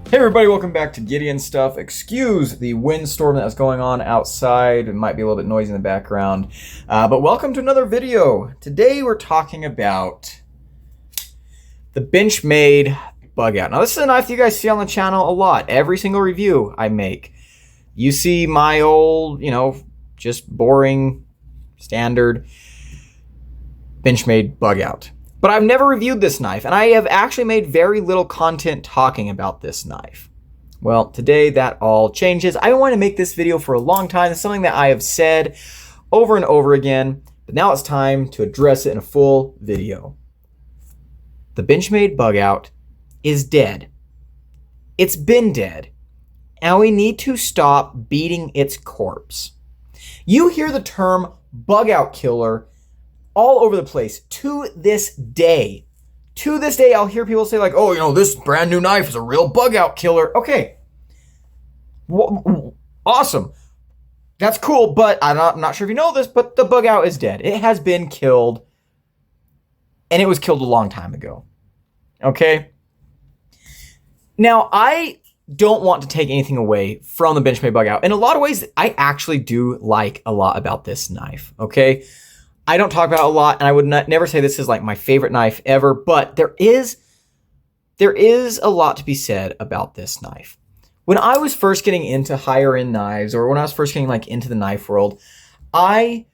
Hey everybody, welcome back to Gideon Stuff. Excuse the windstorm that was going on outside. It might be a little bit noisy in the background. But welcome to another video. Today we're talking about the Benchmade Bugout. Now this is a knife that you guys see on the channel a lot. Every single review I make. You see my old, just boring, standard Benchmade Bugout. But I've never reviewed this knife, and I have actually made very little content talking about this knife. Well, today that all changes. I wanted to make this video for a long time. It's something that I have said over and over again, but now it's time to address it in a full video. The Benchmade Bugout is dead. It's been dead, and we need to stop beating its corpse. You hear the term Bugout Killer all over the place to this day. To this day, I'll hear people say like, oh, this brand new knife is a real Bugout Killer. Okay. Awesome. That's cool, but I'm not sure if you know this, but the Bugout is dead. It has been killed, and it was killed a long time ago. Okay? Now, I don't want to take anything away from the Benchmade Bugout. In a lot of ways, I actually do like a lot about this knife. Okay? I don't talk about it a lot, and I would never say this is like my favorite knife ever, but there is a lot to be said about this knife. When I was first getting into higher end knives, or when I was first getting into the knife world, I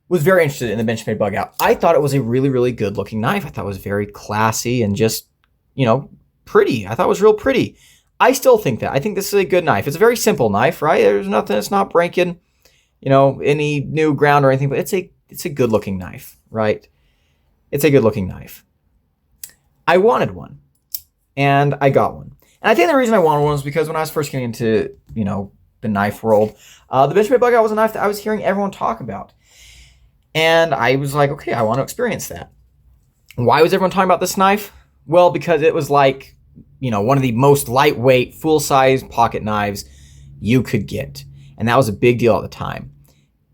was very interested in the Benchmade Bugout. I thought it was a really, really good looking knife. I thought it was very classy and just, pretty. I thought it was real pretty. I still think that. I think this is a good knife. It's a very simple knife, right? There's nothing, it's not breaking, any new ground or anything, but it's a good looking knife, right? It's a good looking knife. I wanted one, and I got one. And I think the reason I wanted one was because when I was first getting into, the knife world, the Benchmade Bugout was a knife that I was hearing everyone talk about. And I was like, okay, I want to experience that. Why was everyone talking about this knife? Well, because it was like, one of the most lightweight, full-size pocket knives you could get. And that was a big deal at the time.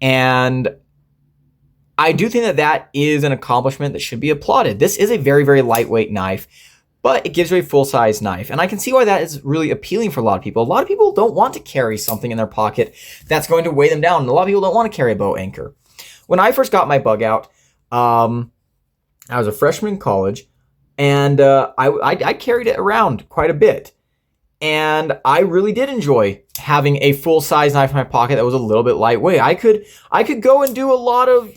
And I do think that is an accomplishment that should be applauded. This is a very, very lightweight knife, but it gives you a full-size knife. And I can see why that is really appealing for a lot of people. A lot of people don't want to carry something in their pocket that's going to weigh them down. A lot of people don't want to carry a bow anchor. When I first got my Bugout, I was a freshman in college, and I carried it around quite a bit. And I really did enjoy having a full-size knife in my pocket that was a little bit lightweight. I could go and do a lot of,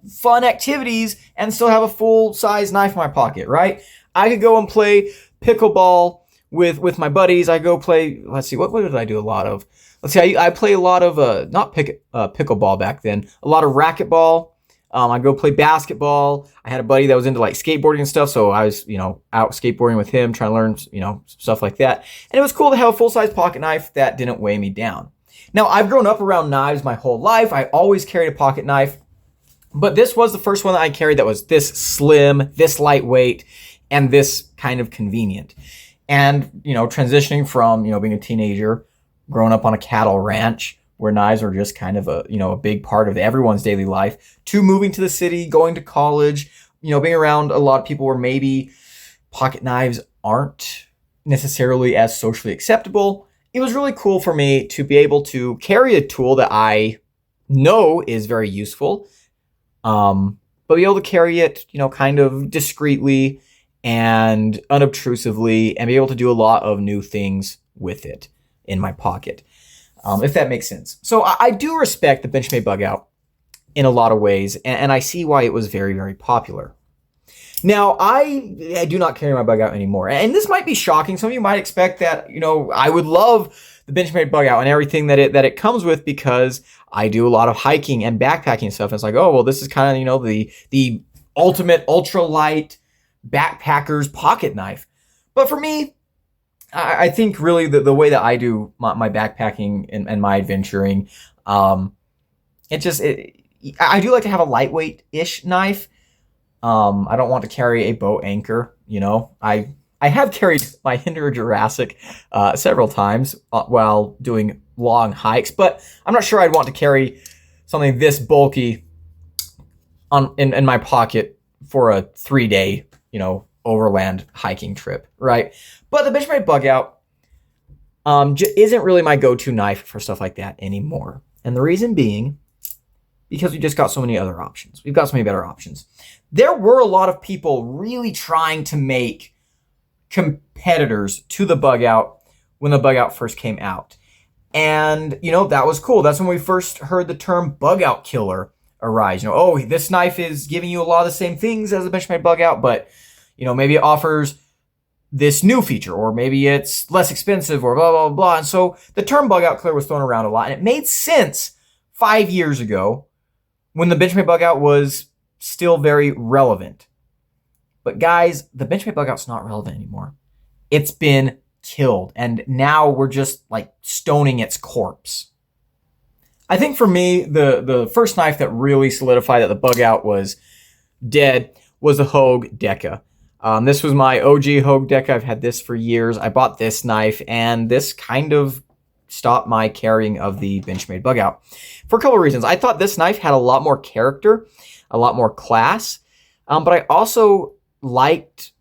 fun activities and still have a full-size knife in my pocket, right? I could go and play pickleball with my buddies. I go play, let's see, what did I do a lot of? Let's see, I play a lot of, not pickleball back then, a lot of racquetball. I go play basketball. I had a buddy that was into skateboarding and stuff, so I was, out skateboarding with him, trying to learn, stuff like that. And it was cool to have a full-size pocket knife that didn't weigh me down. Now, I've grown up around knives my whole life. I always carried a pocket knife, but this was the first one that I carried that was this slim, this lightweight, and this kind of convenient. And, transitioning from, being a teenager, growing up on a cattle ranch, where knives are just kind of a big part of everyone's daily life, to moving to the city, going to college, being around a lot of people where maybe pocket knives aren't necessarily as socially acceptable. It was really cool for me to be able to carry a tool that I know is very useful, but be able to carry it, kind of discreetly and unobtrusively, and be able to do a lot of new things with it in my pocket. If that makes sense. So I do respect the Benchmade Bugout in a lot of ways, and I see why it was very, very popular. Now, I do not carry my Bugout anymore, and this might be shocking. Some of you might expect that, I would love the Benchmade Bugout and everything that it comes with, because I do a lot of hiking and backpacking stuff. And it's like, oh, well, this is kind of, the ultimate ultralight backpacker's pocket knife. But for me, I think really the way that I do my backpacking and my adventuring, I do like to have a lightweight-ish knife. I don't want to carry a bow anchor, I have carried my Hinder Jurassic several times while doing long hikes, but I'm not sure I'd want to carry something this bulky in my pocket for a 3-day, overland hiking trip, right? But the Benchmade Bugout, isn't really my go-to knife for stuff like that anymore. And the reason being, because we just got so many other options. We've got so many better options. There were a lot of people really trying to make competitors to the Bugout when the Bugout first came out. And, you know, that was cool. That's when we first heard the term Bugout Killer arise. You know, oh, this knife is giving you a lot of the same things as a Benchmade Bugout, but, you know, maybe it offers this new feature, or maybe it's less expensive, or blah, blah, blah. And so the term Bugout Killer was thrown around a lot, and it made sense 5 years ago when the Benchmade Bugout was still very relevant. But guys, the Benchmade Bugout's not relevant anymore. It's been killed, and now we're just like stoning its corpse. I think for me, the first knife that really solidified that the Bugout was dead was the Hogue Deca. This was my OG Hogue Deca. I've had this for years. I bought this knife, and this kind of stopped my carrying of the Benchmade Bugout for a couple of reasons. I thought this knife had a lot more character, a lot more class, but I also liked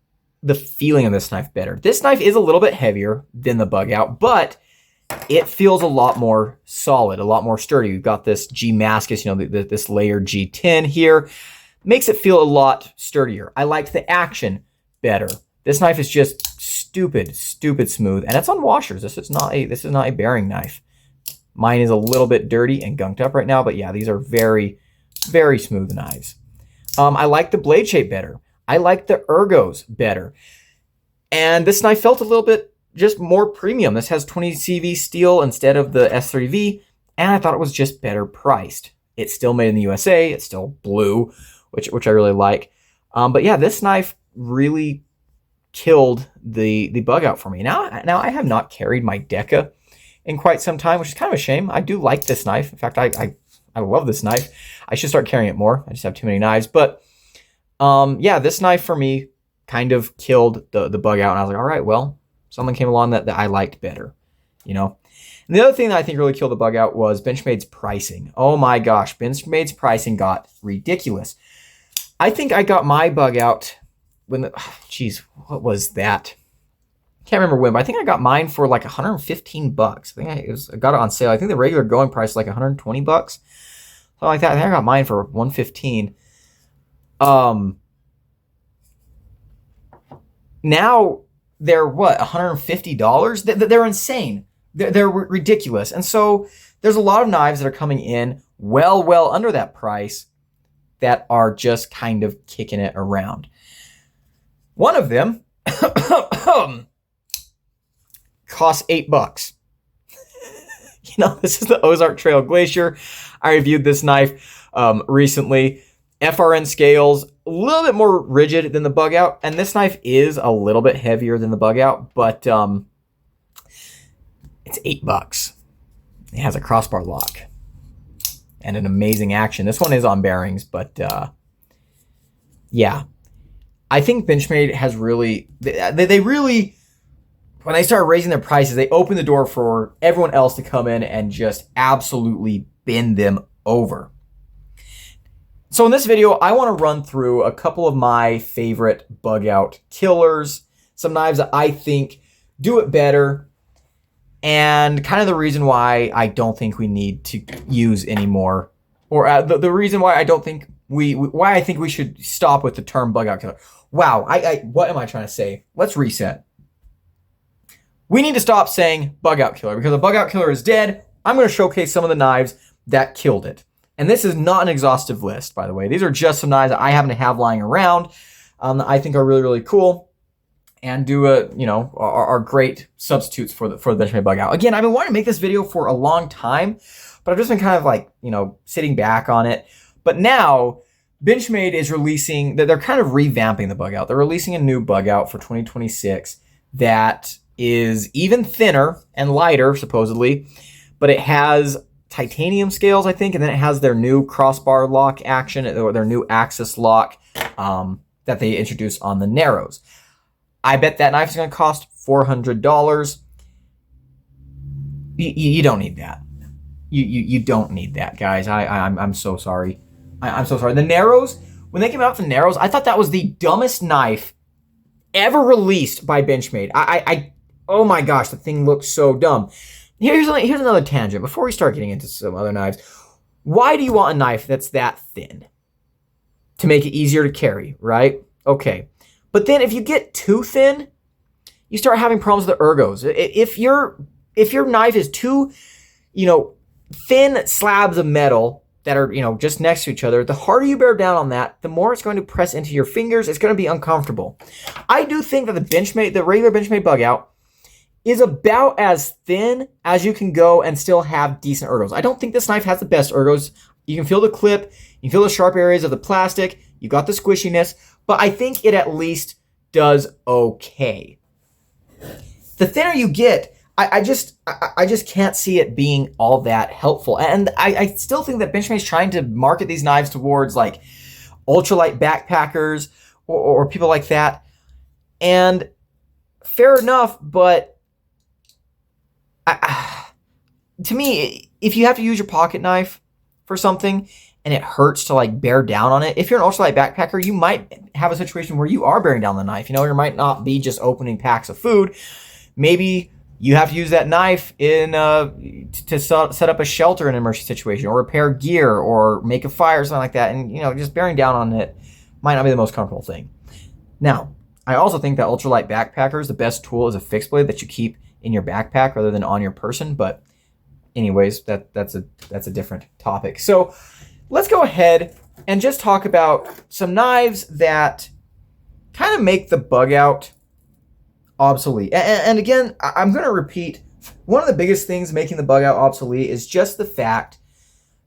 the feeling of this knife better. This knife is a little bit heavier than the Bugout, but it feels a lot more solid, a lot more sturdy. We've got this G Mascus, you know, this layered G10 here. Makes it feel a lot sturdier. I liked the action better. This knife is just stupid smooth, and it's on washers. This is not a bearing knife. Mine is a little bit dirty and gunked up right now, but yeah, these are very, very smooth knives. I like the blade shape better. I like the ergos better. And this knife felt a little bit just more premium. This has 20 CV steel instead of the S3V, and I thought it was just better priced. It's still made in the USA. It's still blue, which I really like. But yeah, this knife really killed the Bugout for me. Now I have not carried my Deca in quite some time, which is kind of a shame. I do like this knife. In fact, I love this knife. I should start carrying it more. I just have too many knives. But yeah, this knife for me kind of killed the Bugout, and I was like, all right, well, someone came along that I liked better, you know. And the other thing that I think really killed the Bugout was Benchmade's pricing. Oh my gosh, Benchmade's pricing got ridiculous. I think I got my Bugout when what was that? Can't remember when, but I think I got mine for like $115. I think I got it on sale. I think the regular going price is like $120, something like that. I think I got mine for $115. Now they're what, $150? They're insane. They're ridiculous. And so there's a lot of knives that are coming in well under that price that are just kind of kicking it around. One of them costs $8. You know, this is the Ozark Trail Glacier. I reviewed this knife recently. FRN scales, a little bit more rigid than the Bugout, and this knife is a little bit heavier than the Bugout, but it's $8. It has a crossbar lock and an amazing action. This one is on bearings, but yeah. I think Benchmade has really, they really, when they started raising their prices, they opened the door for everyone else to come in and just absolutely bend them over. So in this video, I want to run through a couple of my favorite Bugout killers, some knives that I think do it better, and kind of the reason why I don't think we need to use anymore, or the reason why I don't think why I think we should stop with the term Bugout Killer. Wow, what am I trying to say? Let's reset. We need to stop saying Bugout Killer, because the Bugout Killer is dead. I'm going to showcase some of the knives that killed it. And this is not an exhaustive list, by the way. These are just some knives that I happen to have lying around that I think are really, really cool and do are great substitutes for the Benchmade Bugout. Again, I've been wanting to make this video for a long time, but I've just been kind of like, sitting back on it. But now Benchmade is releasing, they're kind of revamping the Bugout. They're releasing a new Bugout for 2026 that is even thinner and lighter, supposedly, but it has titanium scales, I think, and then it has their new crossbar lock action, or their new axis lock that they introduced on the Narrows. I bet that knife is going to cost $400. You don't need that. You don't need that, guys. I'm so sorry. I'm so sorry. The Narrows, when they came out with the Narrows, I thought that was the dumbest knife ever released by Benchmade. Oh my gosh, the thing looks so dumb. Here's another tangent. Before we start getting into some other knives, why do you want a knife that's that thin? To make it easier to carry, right? Okay. But then if you get too thin, you start having problems with the ergos. If your knife is too, thin slabs of metal that are, just next to each other, the harder you bear down on that, the more it's going to press into your fingers. It's going to be uncomfortable. I do think that the regular Benchmade Bugout is about as thin as you can go and still have decent ergos. I don't think this knife has the best ergos. You can feel the clip, you can feel the sharp areas of the plastic, you got the squishiness, but I think it at least does okay. The thinner you get, I just can't see it being all that helpful. And I still think that Benchmade's trying to market these knives towards like ultralight backpackers or people like that. And fair enough, but to me, if you have to use your pocket knife for something and it hurts to like bear down on it, if you're an ultralight backpacker, you might have a situation where you are bearing down the knife. You might not be just opening packs of food. Maybe you have to use that knife to set up a shelter in an emergency situation, or repair gear, or make a fire or something like that. And just bearing down on it might not be the most comfortable thing. Now, I also think that ultralight backpackers, the best tool is a fixed blade that you keep in your backpack rather than on your person. But anyways, that's a different topic. So let's go ahead and just talk about some knives that kind of make the Bugout obsolete. And again, I'm going to repeat, one of the biggest things making the Bugout obsolete is just the fact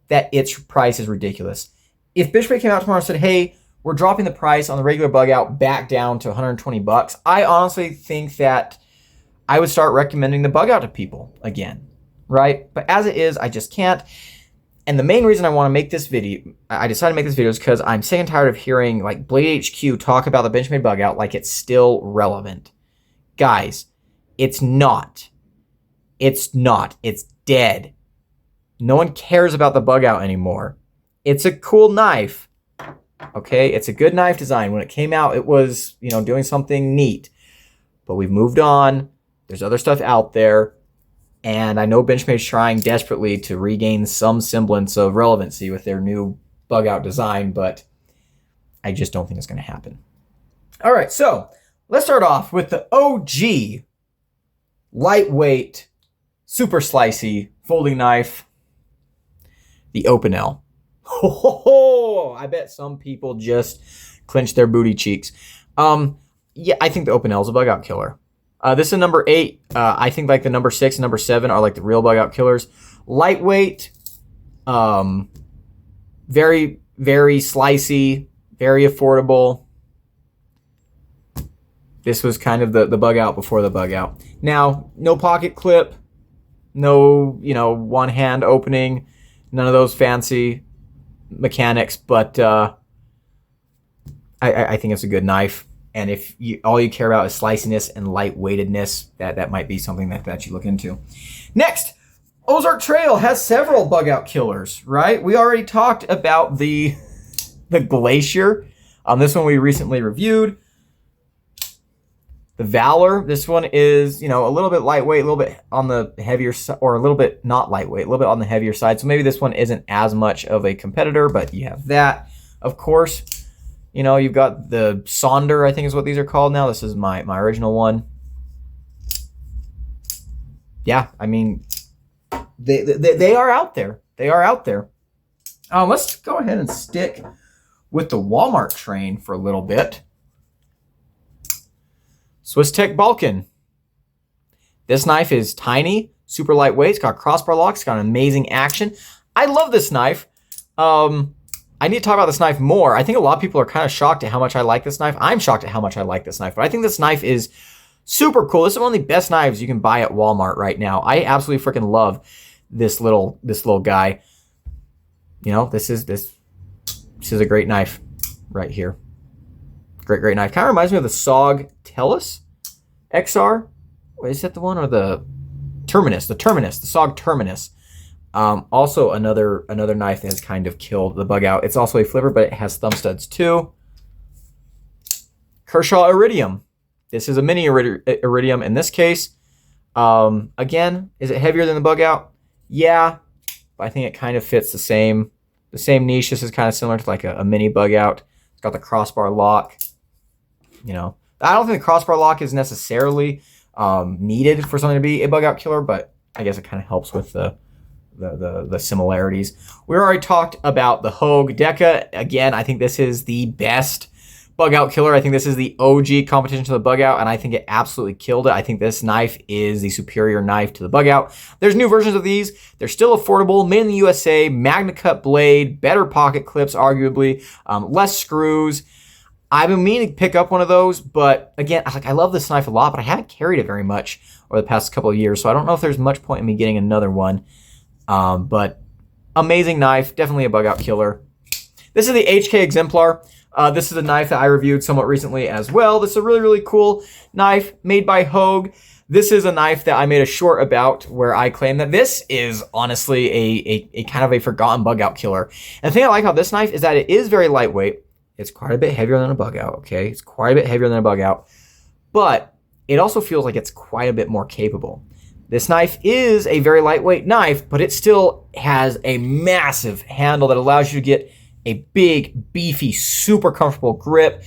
that its price is ridiculous. If Benchmade came out tomorrow and said, hey, we're dropping the price on the regular Bugout back down to $120, I honestly think that I would start recommending the Bugout to people again, right? But as it is, I just can't. And the main reason I want to make this video, I decided to make this video, is because I'm sick and tired of hearing like Blade HQ talk about the Benchmade Bugout like it's still relevant. Guys, it's not. It's not. It's dead. No one cares about the Bugout anymore. It's a cool knife. Okay, it's a good knife design. When it came out, it was, doing something neat. But we've moved on. There's other stuff out there. And I know Benchmade's trying desperately to regain some semblance of relevancy with their new Bugout design, but I just don't think it's going to happen. All right, so let's start off with the OG lightweight, super slicey folding knife, the Opinel. Oh, I bet some people just clench their booty cheeks. Yeah, I think the Opinel is a Bugout killer. This is number 8. I think like the number 6 and number 7 are like the real Bugout killers. Lightweight, very, very slicey, very affordable. This was kind of the Bugout before the Bugout. Now, no pocket clip, no, one hand opening, none of those fancy mechanics, but I think it's a good knife. And if all you care about is sliciness and lightweightedness, that might be something that you look into. Next, Ozark Trail has several Bugout killers, right? We already talked about the Glacier. This one we recently reviewed. The Valor, this one is, a little bit lightweight, a little bit on the heavier side, or a little bit not lightweight, a little bit on the heavier side. So maybe this one isn't as much of a competitor, but you have that, of course. You've got the Sonder, I think is what these are called now. This is my original one. Yeah, I mean, they are out there. They are out there. Let's go ahead and stick with the Walmart train for a little bit. Swiss Tech Balkan. This knife is tiny, super lightweight. It's got crossbar locks. It's got amazing action. I love this knife. I need to talk about this knife more. I think a lot of people are kind of shocked at how much I like this knife. I'm shocked at how much I like this knife, but I think this knife is super cool. This is one of the best knives you can buy at Walmart right now. I absolutely freaking love this little guy. This is a great knife right here. Great knife. Kind of reminds me of the SOG Tellus XR. Wait, is that the one, or the Terminus? The SOG Terminus. Also another knife that has kind of killed the Bugout. It's also a flipper, but it has thumb studs too. Kershaw Iridium. This is a mini Iridium in this case. Again, is it heavier than the Bugout? Yeah, but I think it kind of fits the same niche. This is kind of similar to like a mini Bugout. It's got the crossbar lock. You know, I don't think the crossbar lock is necessarily needed for something to be a Bugout killer, but I guess it kind of helps with the similarities. We already talked about the Hogue Deca. Again, I think this is the best Bugout killer. I think this is the OG competition to the Bugout, and I think it absolutely killed it. I think this knife is the superior knife to the Bugout. There's new versions of these. They're still affordable, made in the USA, Magna Cut blade, better pocket clips, arguably, less screws. I've been meaning to pick up one of those, but again, I love this knife a lot, but I haven't carried it very much over the past couple of years, so I don't know if there's much point in me getting another one. But amazing knife, definitely a Bugout killer. This is the HK Exemplar. This is a knife that I reviewed somewhat recently as well. This is a really, really cool knife made by Hogue. This is a knife that I made a short about where I claim that this is honestly a kind of a forgotten Bugout killer. And the thing I like about this knife is that it is very lightweight. It's quite a bit heavier than a Bugout, okay? It's quite a bit heavier than a Bugout. But it also feels like it's quite a bit more capable. This knife is a very lightweight knife, but it still has a massive handle that allows you to get a big, beefy, super comfortable grip.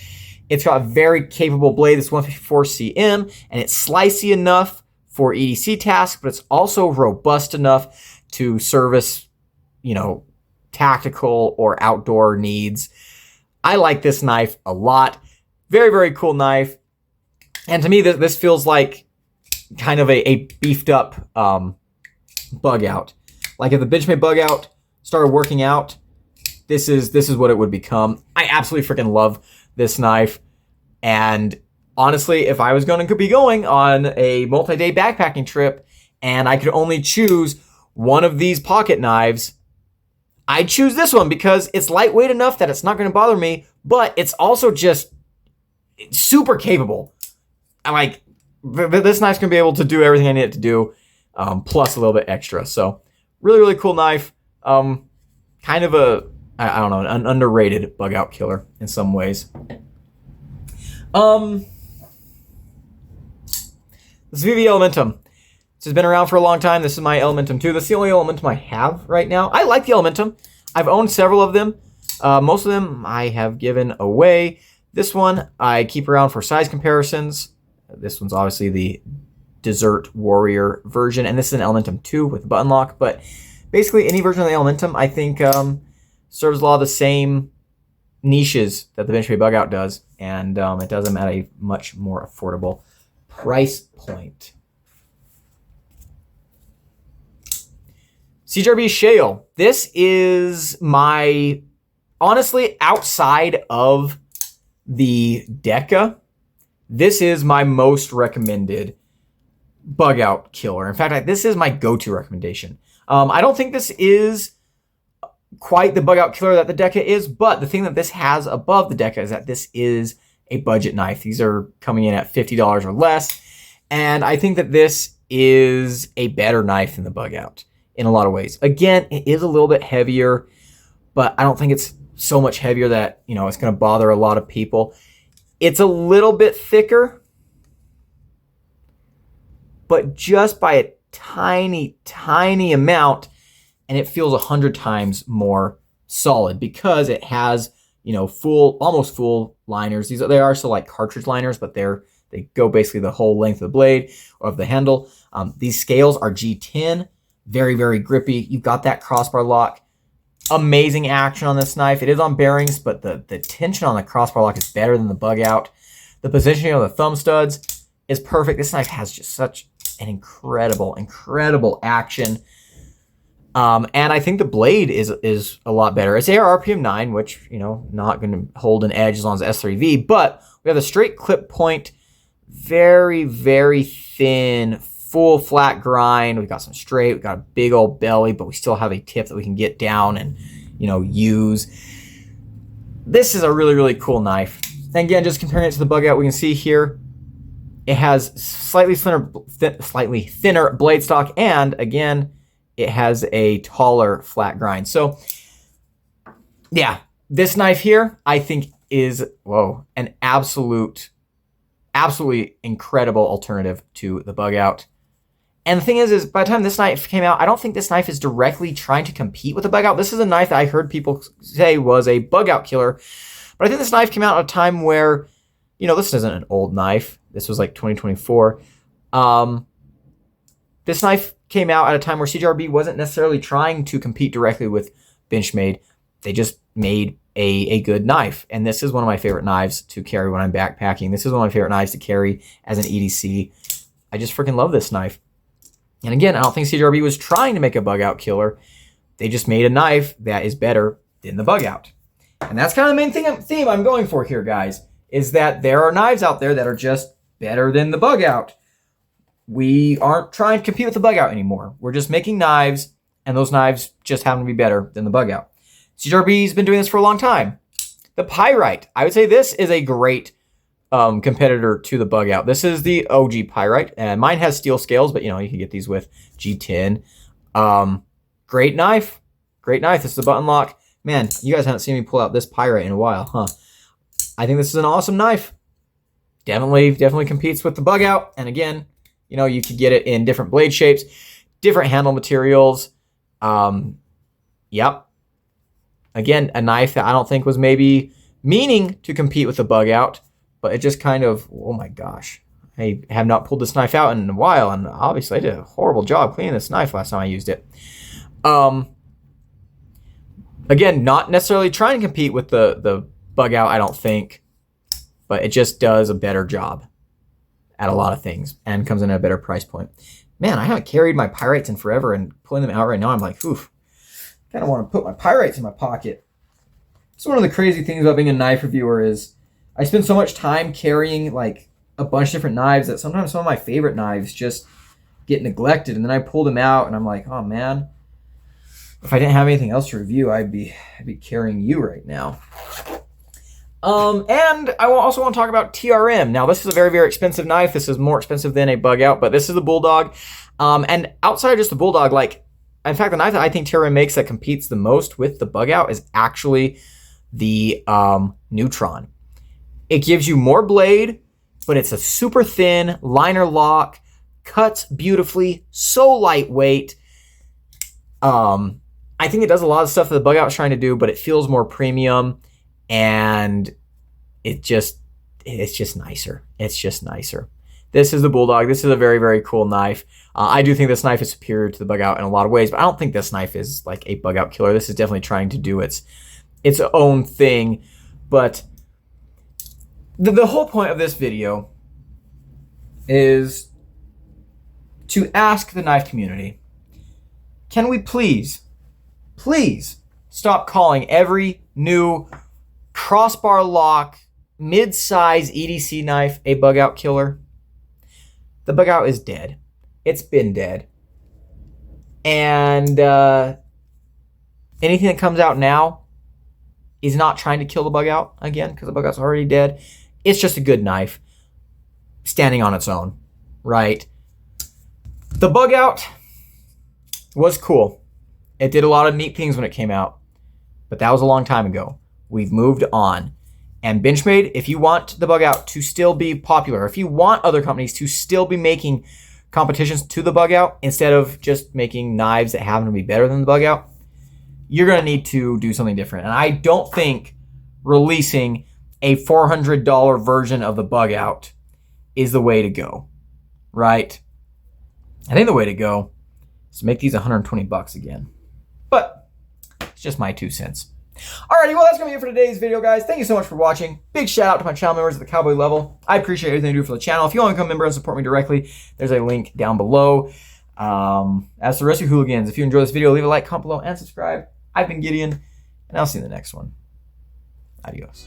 It's got a very capable blade. It's 154 cm, and it's slicey enough for EDC tasks, but it's also robust enough to service, you know, tactical or outdoor needs. I like this knife a lot. Very, very cool knife. And to me, this feels like kind of a beefed up Bugout. Like if the Benchmade Bugout started working out, this is what it would become. I absolutely freaking love this knife. And honestly, if I was going to be going on a multi-day backpacking trip and I could only choose one of these pocket knives, I'd choose this one because it's lightweight enough that it's not going to bother me, but it's also just super capable. This knife's going to be able to do everything I need it to do, plus a little bit extra. So really, really cool knife. Kind of I don't know, an underrated Bugout killer in some ways. This VV Elementum. This has been around for a long time. This is my Elementum 2. This is the only Elementum I have right now. I like the Elementum. I've owned several of them. Most of them I have given away. This one I keep around for size comparisons. This one's obviously the Desert Warrior version, and this is an Elementum 2 with a button lock. But basically, any version of the Elementum, I think, serves a lot of the same niches that the Benchmade Bugout does, and it does them at a much more affordable price point. CJRB Shale. This is my, honestly, outside of the Deca, this is my most recommended Bugout killer. In fact, this is my go-to recommendation. I don't think this is quite the Bugout killer that the Deca is, but the thing that this has above the Deca is that this is a budget knife. These are coming in at $50 or less, and I think that this is a better knife than the Bugout in a lot of ways. Again, it is a little bit heavier, but I don't think it's so much heavier that, you know, it's going to bother a lot of people. It's a little bit thicker, but just by a tiny, tiny amount, and it feels 100 times more solid because it has, you know, almost full liners. They are still like cartridge liners, but they go basically the whole length of the blade or of the handle. These scales are G10, very, very grippy. You've got that crossbar lock. Amazing action on this knife. It is on bearings, but the tension on the crossbar lock is better than the Bugout. The positioning of the thumb studs is perfect. This knife has just such an incredible, incredible action. And I think the blade is a lot better. It's AR RPM 9, which, you know, not going to hold an edge as long as S3V, but we have the straight clip point, very, very thin, full flat grind. We've got some straight, we've got a big old belly, but we still have a tip that we can get down and, you know, use. This is a really, really cool knife. And again, just comparing it to the Bugout, we can see here, it has slightly thinner blade stock, and again, it has a taller flat grind. So yeah, this knife here, I think is, an absolutely incredible alternative to the Bugout. And the thing is by the time this knife came out, I don't think this knife is directly trying to compete with the Bugout. This is a knife that I heard people say was a Bugout killer. But I think this knife came out at a time where, you know, this isn't an old knife. This was like 2024. This knife came out at a time where CJRB wasn't necessarily trying to compete directly with Benchmade. They just made a good knife. And this is one of my favorite knives to carry when I'm backpacking. This is one of my favorite knives to carry as an EDC. I just freaking love this knife. And again, I don't think CJRB was trying to make a Bugout killer. They just made a knife that is better than the Bugout. And that's kind of the main theme I'm going for here, guys, is that there are knives out there that are just better than the Bugout. We aren't trying to compete with the Bugout anymore. We're just making knives, and those knives just happen to be better than the Bugout. CJRB's been doing this for a long time. The Pyrite, I would say this is a great competitor to the Bugout. This is the OG Pyrite, and mine has steel scales, but you know, you can get these with G10. Great knife. Great knife. This is a button lock. Man, you guys haven't seen me pull out this Pyrite in a while, huh? I think this is an awesome knife. Definitely competes with the Bugout. And again, you know, you could get it in different blade shapes, different handle materials. Yep. Again, a knife that I don't think was maybe meaning to compete with the Bugout, but it just kind of, oh my gosh. I have not pulled this knife out in a while, and obviously I did a horrible job cleaning this knife last time I used it. Again, not necessarily trying to compete with the Bugout, I don't think, but it just does a better job at a lot of things and comes in at a better price point. Man, I haven't carried my Pyrites in forever, and pulling them out right now, I'm like, oof, kind of want to put my Pyrites in my pocket. So one of the crazy things about being a knife reviewer is I spend so much time carrying like a bunch of different knives that sometimes some of my favorite knives just get neglected, and then I pull them out and I'm like, oh man, if I didn't have anything else to review, I'd be carrying you right now. And I also want to talk about TRM. Now, this is a very, very expensive knife. This is more expensive than a Bugout, but this is the Bulldog. And outside of just the Bulldog, like, in fact, the knife that I think TRM makes that competes the most with the Bugout is actually the Neutron. It gives you more blade, but it's a super thin liner lock, cuts beautifully, so lightweight. I think it does a lot of stuff that the Bugout is trying to do, but it feels more premium, and it's just nicer. It's just nicer. This is the Bulldog. This is a very, very cool knife. I do think this knife is superior to the Bugout in a lot of ways, but I don't think this knife is like a Bugout killer. This is definitely trying to do its own thing. But the whole point of this video is to ask the knife community, can we please stop calling every new crossbar lock, mid-size EDC knife a Bugout killer? The Bugout is dead. It's been dead. And anything that comes out now is not trying to kill the Bugout again, because the Bugout's already dead. It's just a good knife standing on its own, right? The Bugout was cool. It did a lot of neat things when it came out, but that was a long time ago. We've moved on. And Benchmade, if you want the Bugout to still be popular, if you want other companies to still be making competitions to the Bugout instead of just making knives that happen to be better than the Bugout, you're going to need to do something different. And I don't think releasing a $400 version of the Bugout is the way to go, right? I think the way to go is to make these $120 again. But it's just my 2 cents. Alrighty, well, that's going to be it for today's video, guys. Thank you so much for watching. Big shout out to my channel members at the Cowboy level. I appreciate everything you do for the channel. If you want to become a member and support me directly, there's a link down below. As for the rest of you hooligans, if you enjoyed this video, leave a like, comment below, and subscribe. I've been Gideon, and I'll see you in the next one. Adios.